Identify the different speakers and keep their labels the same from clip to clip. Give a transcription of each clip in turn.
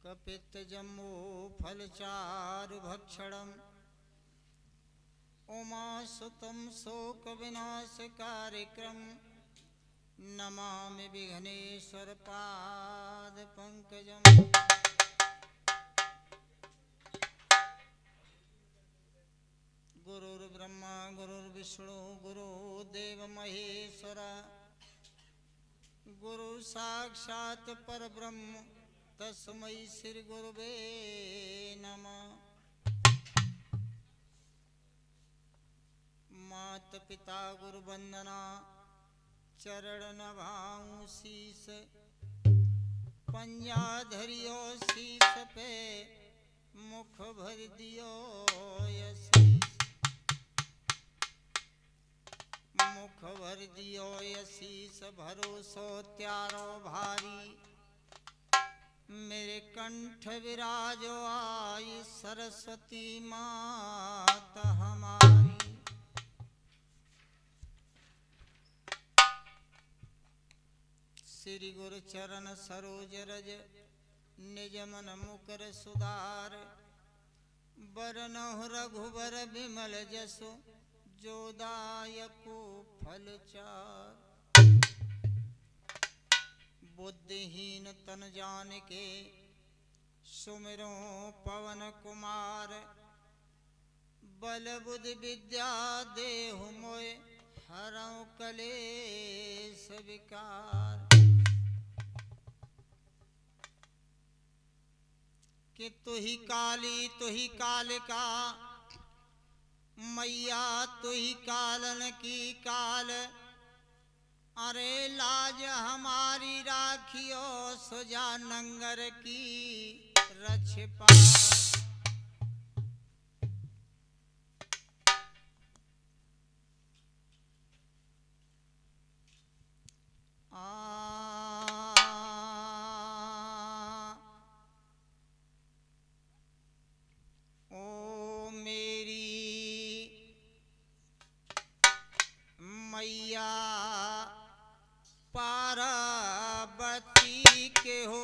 Speaker 1: कपित जम्बो फलचारु भक्षणम उमासुतं शोक विनाश कार्यक्रम नमामि विघ्नेश्वर पाद पंकजम। गुरुर्ब्रह्मा गुरुर्विष्णु गुरुदेव महेश्वर गुरु साक्षात् परब्रह्म तस्मै श्री गुरुवे नमः। मात पिता गुरु वंदना चरण नभाऊं शीस पंजा धरियो शीस पे मुख भर दियो यशीस मुख भर दियो यशीस भरोसो त्यारो भारी मेरे कंठ विराजो आई सरस्वती मात हमारी। श्री गुरु चरण सरोज रज निज मन मुकर सुधार बरनहु रघुबर विमल जसु जोदायको फल चार। बुद्धिहीन तन जानिके सुमिरो पवन कुमार बल बुद्धि विद्या देहु मोय हरौ कलेश विकार। कि तु ही काली तु ही कालिका मैया तु ही कालन की काल अरे लाज हमारी राखियो सुजा नंगर की रछपा। ओ मेरी मैया पार्वती के हो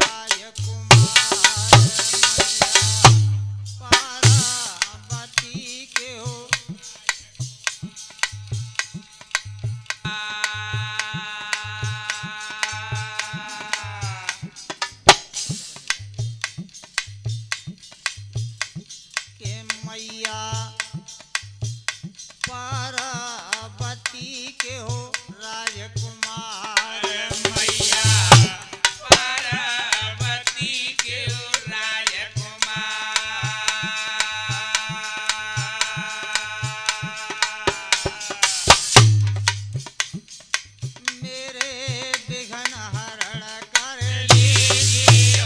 Speaker 1: राजकुमार पार्वती के हो के मैया पार्वती के हो राजकुमार
Speaker 2: मैया पार्वती के हो राजकुमार।
Speaker 1: मेरे विघ्न हरण कर
Speaker 2: लीजिए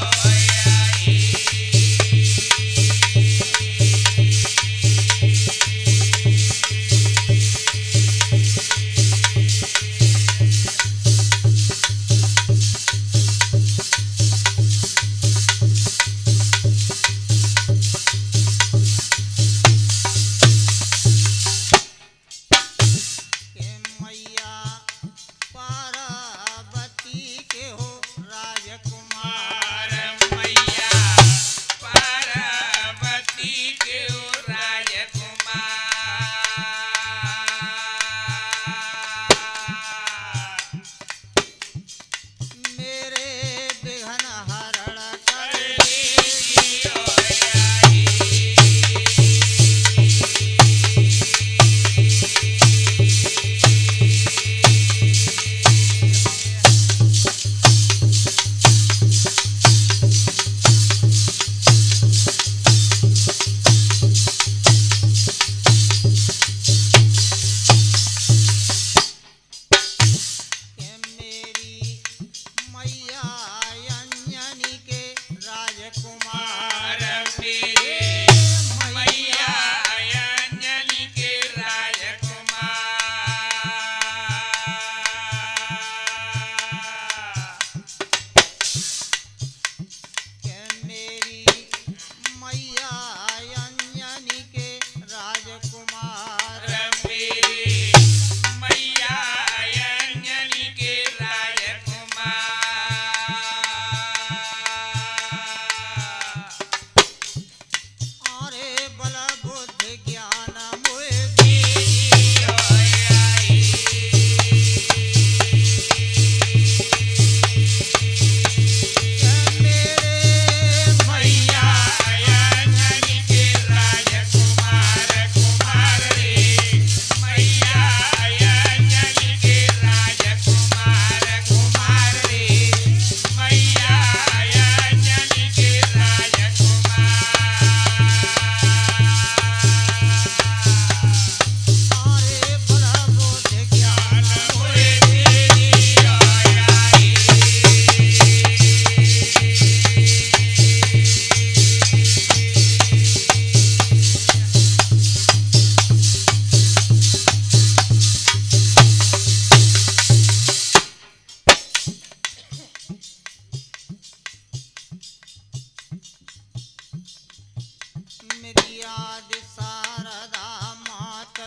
Speaker 1: आदि शारदा मात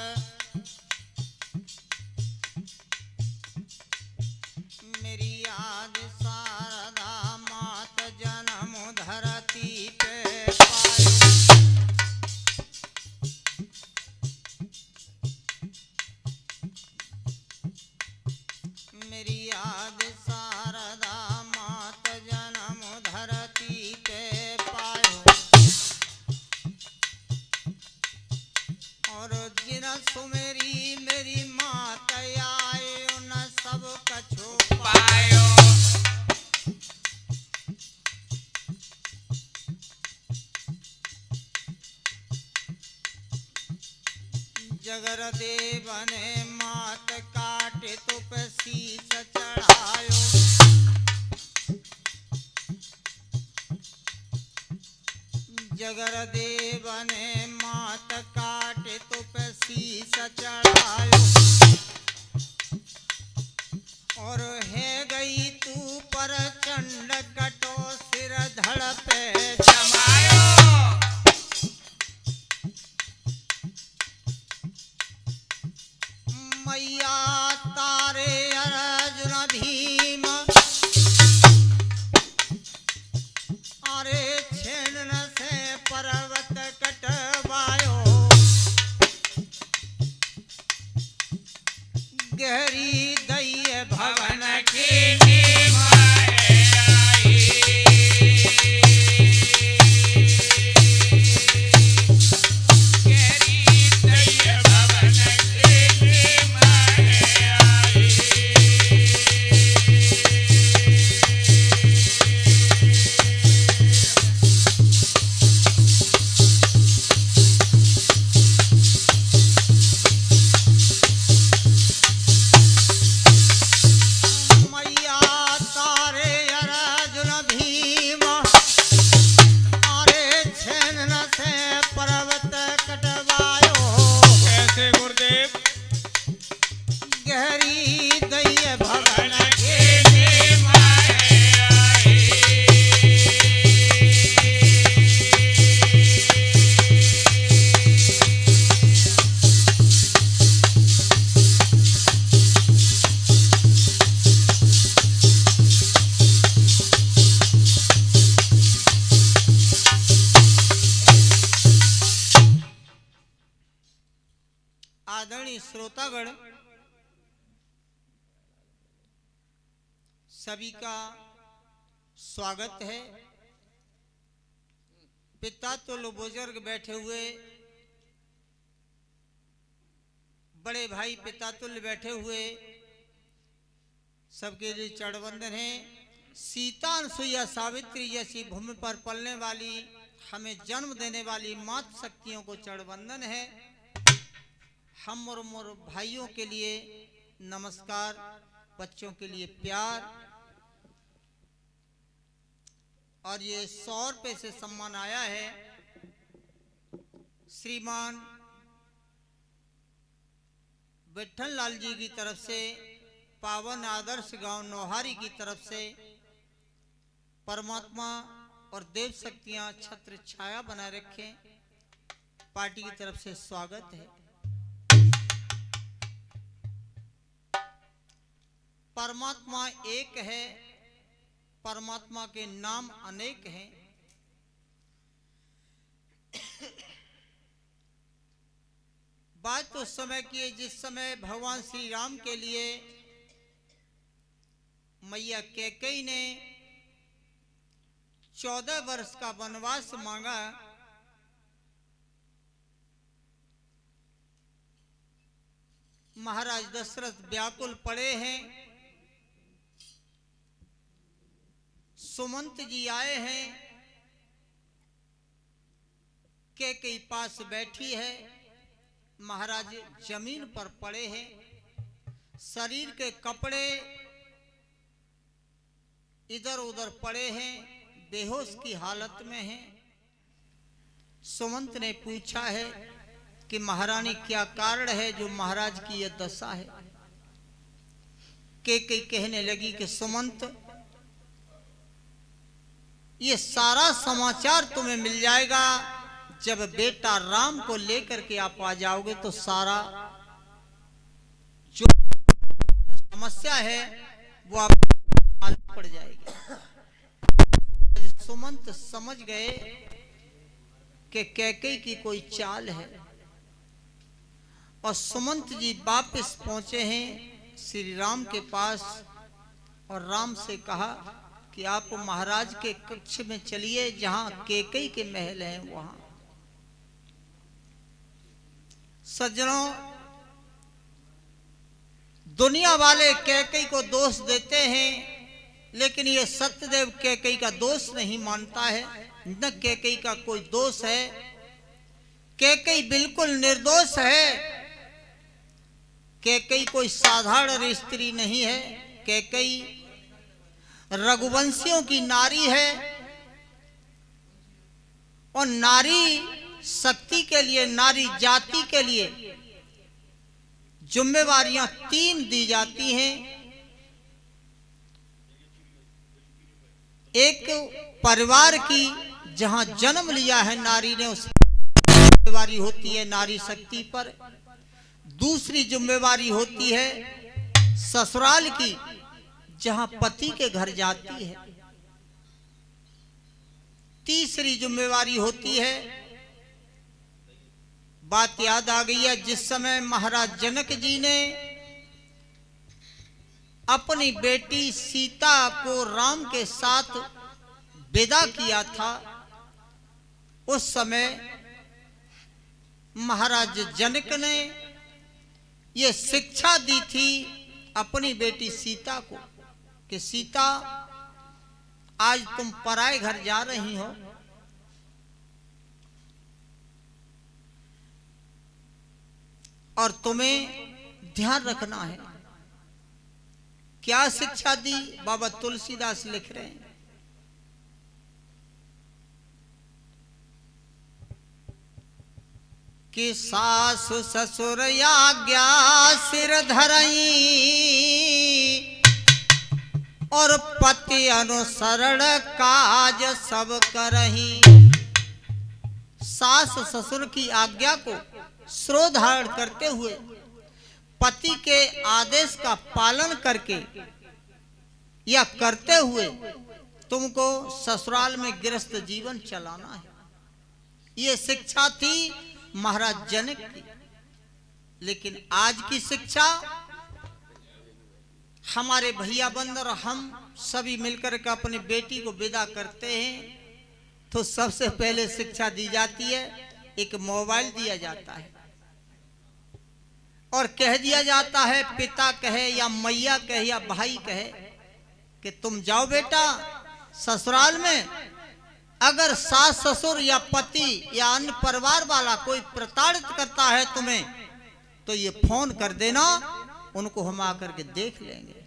Speaker 1: मेरी आदि शारदा मात जन्म धरती पे पायो मेरी आदि शारदा मात जन्म धरती पे पायो और जिन सुमेरी मेरी मात आए उन सब कछु
Speaker 2: पायो
Speaker 1: जगर देव ने मात काटे तुप शीस चढ़ायो जगर देव ने मात काटे तुप शीस चढ़ायो और है गई तू पर चंड कटो सिर धड़ पे
Speaker 2: जमायो
Speaker 1: मैया तारे अर्जुन भीम अरे छेन से पर्वत कटवायो गहरी दैय भवन
Speaker 2: भवन की नीमाए आई गहरी दैय भवन की नीमाए आई
Speaker 1: मैया तारे अर्जुन भीम अरे छेन से पर्वत कटवायो
Speaker 2: कैसे गुरुदेव
Speaker 1: गहरी दैय भवन
Speaker 2: भवन की नीमाए आई
Speaker 1: आदरणीय श्रोतागण सभी का स्वागत है। पिता तुल्य बुजुर्ग बैठे हुए, बड़े भाई पिता तुल्य बैठे हुए, सबके लिए चरणवंदन है। सीता अनुसुईया सावित्री जैसी भूमि पर पलने वाली, हमें जन्म देने वाली मात शक्तियों को चरणवंदन है। हम और भाइयों के लिए नमस्कार, बच्चों के लिए प्यार। और ये 100 रुपये से सम्मान आया है श्रीमान विठल लाल जी की तरफ से, पावन आदर्श गांव नौहारी की तरफ से। परमात्मा और देव शक्तियां छत्र छाया बनाए रखें। पार्टी की तरफ से स्वागत है। परमात्मा एक है, परमात्मा के नाम अनेक हैं। बात तो समय की है जिस समय भगवान श्री राम के लिए मैया कैकेयी ने 14 वर्ष का वनवास मांगा। महाराज दशरथ व्याकुल पड़े हैं। सुमंत जी आए हैं, कैकेयी पास बैठी है। महाराज जमीन पर पड़े हैं, शरीर के कपड़े इधर उधर पड़े हैं, बेहोश की हालत में हैं। सुमंत ने पूछा है कि महारानी क्या कारण है जो महाराज की यह दशा है। कैकेयी कहने लगी कि सुमंत, ये सारा समाचार तुम्हें मिल जाएगा जब बेटा राम को लेकर के आप आ जाओगे तो सारा जो समस्या है वो आपको मालूम पड़ जाएगी। सुमंत समझ गए कि कैकेयी की कोई चाल है और सुमंत जी वापस पहुंचे हैं श्री राम के पास और राम से कहा कि आप महाराज के कक्ष में चलिए जहां कैकेयी के महल हैं वहां। सज्जनों, दुनिया वाले कैकेयी को दोष देते हैं लेकिन ये सत्यदेव कैकेयी का दोष नहीं मानता है, न कैकेयी का कोई दोष है। कैकेयी बिल्कुल निर्दोष है। कैकेयी कोई साधारण स्त्री नहीं है। कैकेयी रघुवंशियों की नारी है और नारी शक्ति के लिए, नारी जाति के लिए जिम्मेवारियां 3 दी जाती हैं। एक परिवार की जहां जन्म लिया है नारी ने, उस जिम्मेवारी होती है नारी शक्ति पर। दूसरी जिम्मेवारी होती है ससुराल की, जहां पति के घर जाती है। तीसरी जिम्मेवारी होती है, बात याद आ गई है, जिस समय महाराज जनक जी ने अपनी बेटी सीता को राम के साथ विदा किया था, उस समय महाराज जनक ने ये शिक्षा दी थी अपनी बेटी सीता को कि सीता, आज तुम पराए घर जा रही हो, और तुम्हें ध्यान रखना है। क्या शिक्षा दी? बाबा तुलसीदास लिख रहे हैं, कि सासु ससुर आज्ञा सिर धरई और पति अनुसरण काज सब करही। सास ससुर की आज्ञा को श्रोध धारण करते हुए पति के आदेश का पालन करके या करते हुए तुमको ससुराल में गृहस्थ जीवन चलाना है। ये शिक्षा थी महाराज जनक की। लेकिन आज की शिक्षा हमारे भैया बंद और हम सभी मिलकर के अपनी बेटी को विदा करते हैं तो सबसे पहले शिक्षा दी जाती है, एक मोबाइल दिया जाता है और कह दिया जाता है, पिता कहे या मैया कहे या भाई कहे कि तुम जाओ बेटा ससुराल में, अगर सास ससुर या पति या अन्य परिवार वाला कोई प्रताड़ित करता है तुम्हें तो ये फोन कर देना, उनको हम आकर के देख लेंगे।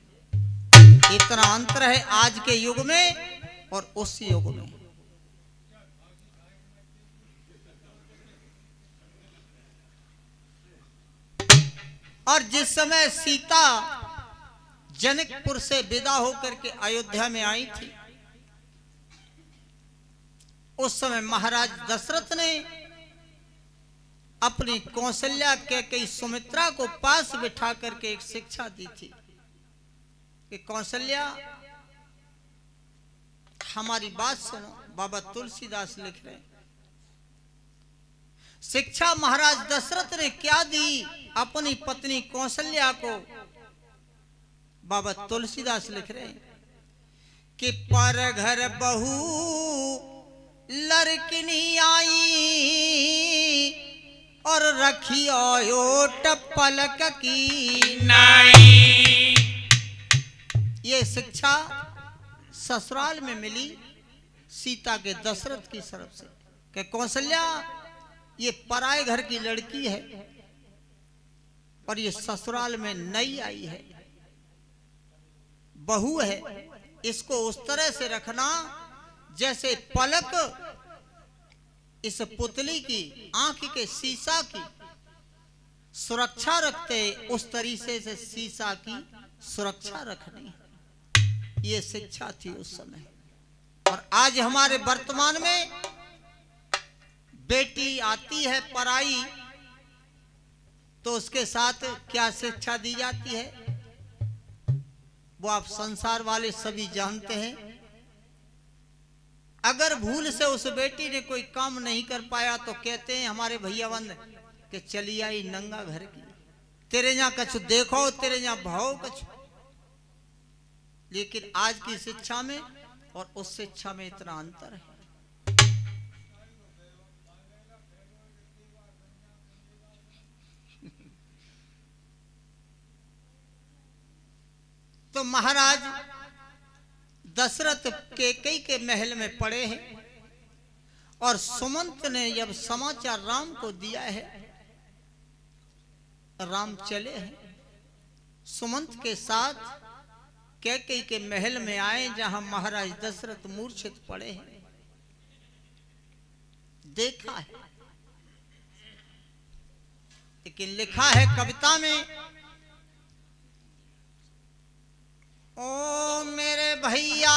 Speaker 1: इतना अंतर है आज के युग में और उस युग में। और जिस समय सीता जनकपुर से विदा होकर के अयोध्या में आई थी, उस समय महाराज दशरथ ने अपनी कौशल्या के कई सुमित्रा को पास बिठा करके एक शिक्षा दी थी कि कौशल्या हमारी बात सुनो। बाबा तुलसीदास लिख रहे हैं, शिक्षा महाराज दशरथ ने क्या दी अपनी पत्नी कौशल्या को। बाबा तुलसीदास लिख रहे हैं कि पर घर बहू लड़किनी आई और रखी ओट पलक की
Speaker 2: नाई।
Speaker 1: ये शिक्षा ससुराल में मिली सीता के दशरथ की तरफ से कि कौशल्या ये पराए घर की लड़की है और ये ससुराल में नई आई है, बहू है, इसको उस तरह से रखना जैसे पलक इस पुतली की आंख के शीशा की सुरक्षा रखते, उस तरीके से शीशा की सुरक्षा रखनी। ये शिक्षा थी उस समय। और आज हमारे वर्तमान में बेटी आती है पराई तो उसके साथ क्या शिक्षा दी जाती है वो आप संसार वाले सभी जानते हैं। अगर भूल से उस बेटी ने कोई काम नहीं कर पाया तो कहते हैं हमारे भैया बंद कि चली आई नंगा घर की, तेरे यहाँ कछु देखो, तेरे यहाँ भाव कछु। लेकिन आज की शिक्षा में और उस शिक्षा में इतना अंतर है। तो महाराज दशरथ कैकेयी के महल में पड़े हैं और सुमंत ने जब समाचार राम को दिया है, राम चले हैं सुमंत के साथ कैकेयी के महल में आए जहां महाराज दशरथ मूर्छित पड़े हैं। देखा है लेकिन लिखा है कविता में, ओ मेरे भैया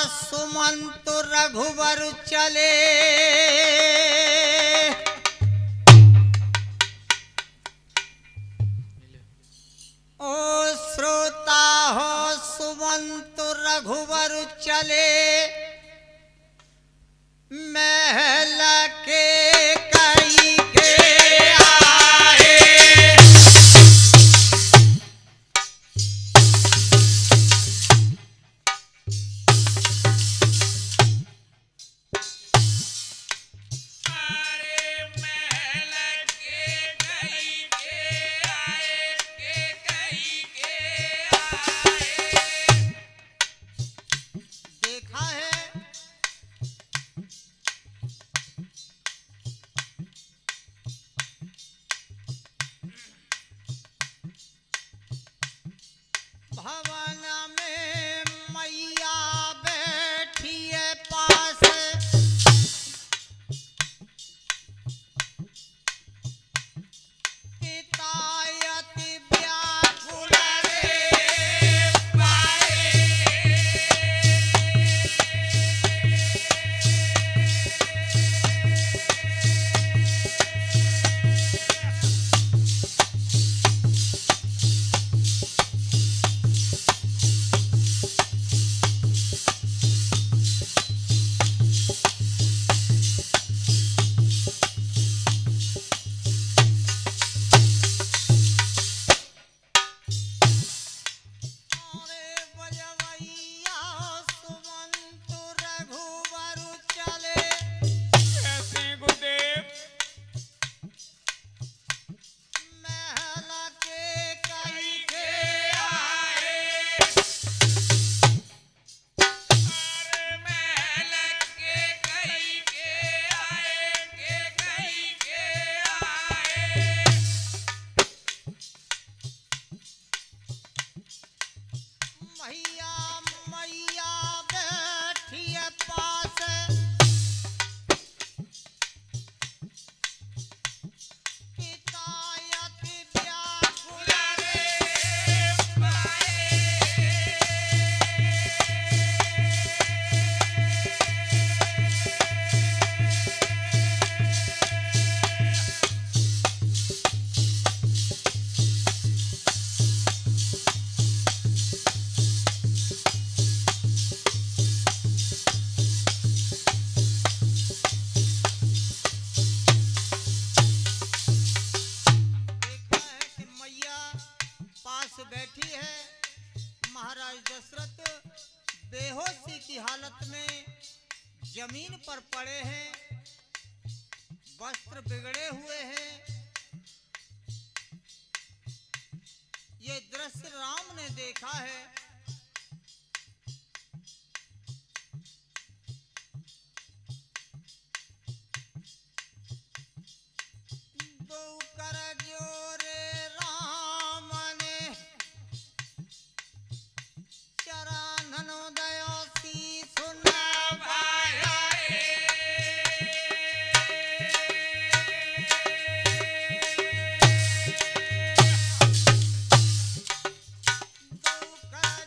Speaker 1: सुमंत रघुवर चले, ओ श्रोता हो सुमंत रघुवर चले, महल के कई के बैठी है। महाराज दशरथ बेहोशी की हालत में जमीन पर पड़े हैं, वस्त्र बिगड़े हुए हैं। ये दृश्य राम ने देखा है। दो कर जोरे राम ने चरणन दया सी सुना दो कर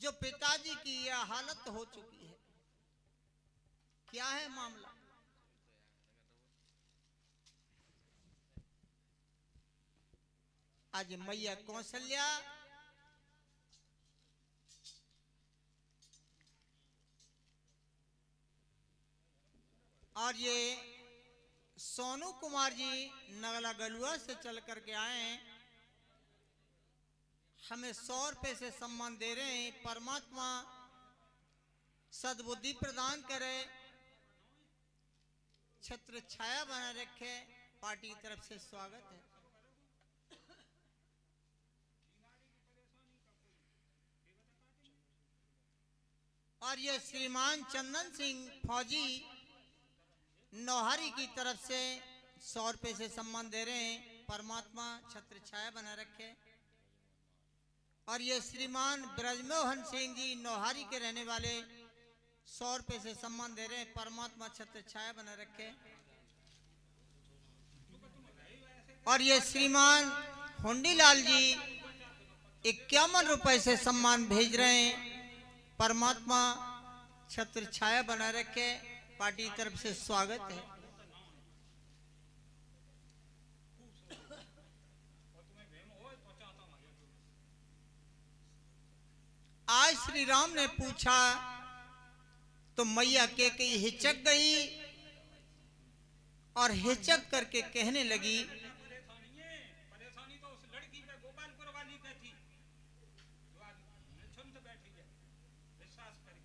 Speaker 1: जो पिताजी की यह हालत हो चुकी है। क्या है मामला? आज मैया कौशल्या और ये सोनू कुमार जी नगला गलुआ से चल करके आए हैं, हमें 100 रुपए से सम्मान दे रहे हैं। परमात्मा सद्बुद्धि प्रदान करे, छत्र छाया बना रखे। पार्टी की तरफ से स्वागत है। और ये श्रीमान चंदन सिंह फौजी नौहारी की तरफ से 100 रुपए से सम्मान दे रहे हैं। परमात्मा छत्र छाया बना रखे। और ये श्रीमान ब्रजमोहन सिंह जी नौहारी के रहने वाले 100 रुपए से सम्मान दे रहे हैं। परमात्मा छत्र छाया बना रखे। और ये श्रीमान हुंडीलाल जी 51 रुपए से सम्मान भेज रहे हैं। परमात्मा छत्र छाया बना रखे। पार्टी की तरफ से स्वागत है। आज श्री राम ने पूछा तो मैया के हिचक गई और हिचक करके कहने लगी,
Speaker 2: परेशानी तो उस लड़की पे गोपालपुर वाली पे थी जो आज निश्चिंत बैठी है विश्वास करके।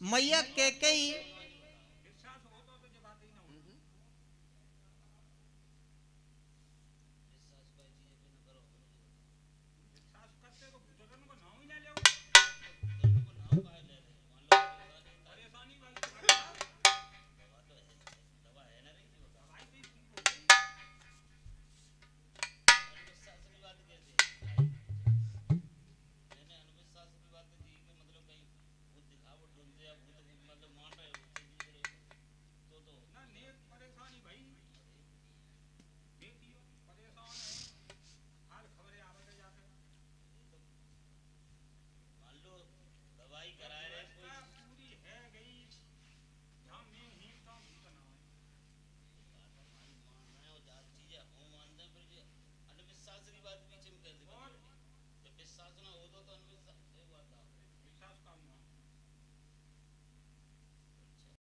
Speaker 1: मैया के